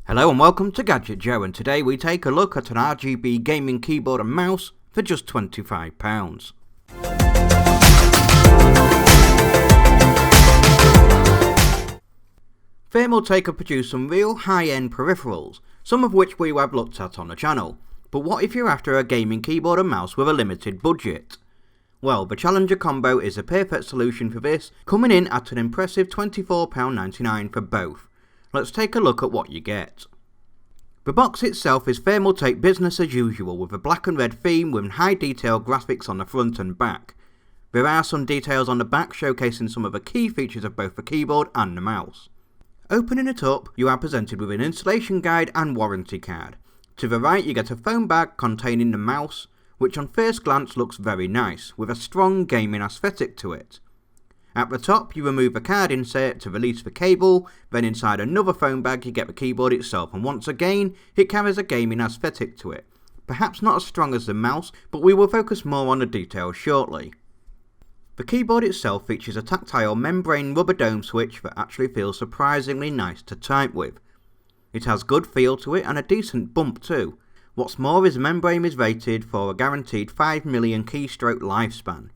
Hello and welcome to Gadget Joe, and today we take a look at an RGB gaming keyboard and mouse for just £25. Thermaltake have produced some real high-end peripherals, some of which we have looked at on the channel. But what if you're after a gaming keyboard and mouse with a limited budget? Well, the Challenger combo is a perfect solution for this, coming in at an impressive £24.99 for both. Let's take a look at what you get. The box itself is Thermaltake business as usual, with a black and red theme with high detail graphics on the front and back. There are some details on the back showcasing some of the key features of both the keyboard and the mouse. Opening it up, you are presented with an installation guide and warranty card. To the right you get a foam bag containing the mouse, which on first glance looks very nice, with a strong gaming aesthetic to it. At the top you remove a card insert to release the cable, then inside another foam bag you get the keyboard itself, and once again it carries a gaming aesthetic to it. Perhaps not as strong as the mouse, but we will focus more on the details shortly. The keyboard itself features a tactile membrane rubber dome switch that actually feels surprisingly nice to type with. It has good feel to it and a decent bump too. What's more is the membrane is rated for a guaranteed 5 million keystroke lifespan.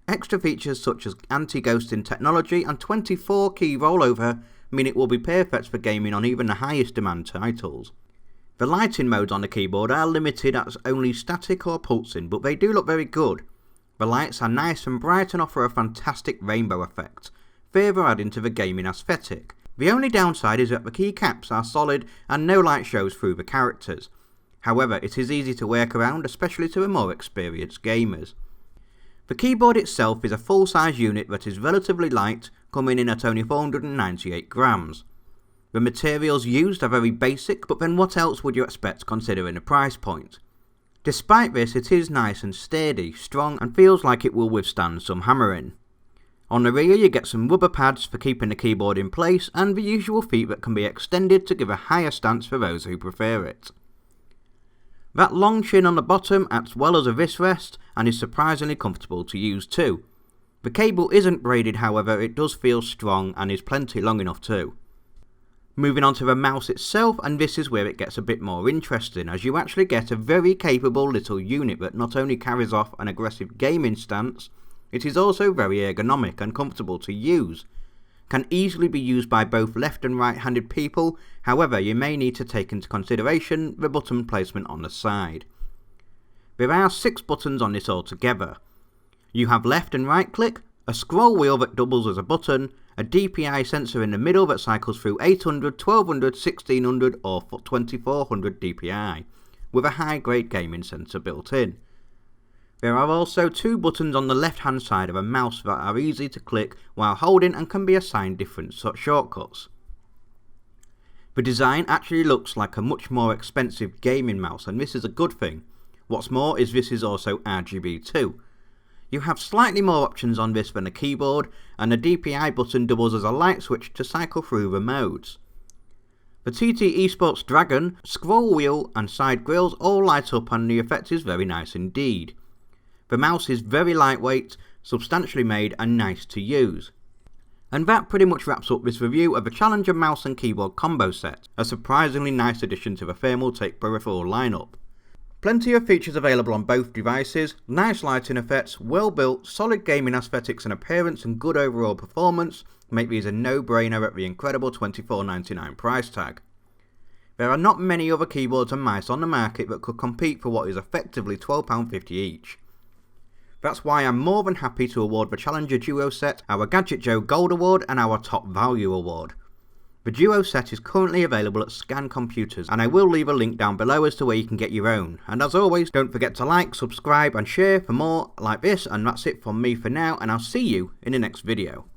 Extra features such as anti-ghosting technology and 24 key rollover mean it will be perfect for gaming on even the highest demand titles. The lighting modes on the keyboard are limited as only static or pulsing, but they do look very good. The lights are nice and bright and offer a fantastic rainbow effect, further adding to the gaming aesthetic. The only downside is that the keycaps are solid and no light shows through the characters. However, it is easy to work around, especially to the more experienced gamers. The keyboard itself is a full-size unit that is relatively light, coming in at only 498 grams. The materials used are very basic, but then what else would you expect considering the price point? Despite this, it is nice and sturdy, strong, and feels like it will withstand some hammering. On the rear you get some rubber pads for keeping the keyboard in place, and the usual feet that can be extended to give a higher stance for those who prefer it. That long chin on the bottom acts well as a wrist rest and is surprisingly comfortable to use too. The cable isn't braided, however, it does feel strong and is plenty long enough too. Moving on to the mouse itself, and this is where it gets a bit more interesting, as you actually get a very capable little unit that not only carries off an aggressive gaming stance, it is also very ergonomic and comfortable to use. Can easily be used by both left and right handed people, however you may need to take into consideration the button placement on the side. There are 6 buttons on this altogether. You have left and right click, a scroll wheel that doubles as a button, a DPI sensor in the middle that cycles through 800, 1200, 1600 or 2400 DPI, with a high grade gaming sensor built in. There are also 2 buttons on the left hand side of a mouse that are easy to click while holding and can be assigned different shortcuts. The design actually looks like a much more expensive gaming mouse, and this is a good thing. What's more is this is also RGB too. You have slightly more options on this than a keyboard, and the DPI button doubles as a light switch to cycle through the modes. The TT Esports Dragon, scroll wheel and side grills all light up, and the effect is very nice indeed. The mouse is very lightweight, substantially made and nice to use. And that pretty much wraps up this review of the Challenger mouse and keyboard combo set, a surprisingly nice addition to the Thermaltake peripheral lineup. Plenty of features available on both devices, nice lighting effects, well built, solid gaming aesthetics and appearance, and good overall performance make these a no-brainer at the incredible £24.99 price tag. There are not many other keyboards and mice on the market that could compete for what is effectively £12.50 each. That's why I'm more than happy to award the Challenger Duo set our Gadget Joe Gold Award and our Top Value Award. The Duo set is currently available at Scan Computers, and I will leave a link down below as to where you can get your own. And as always, don't forget to like, subscribe and share for more like this, and that's it from me for now, and I'll see you in the next video.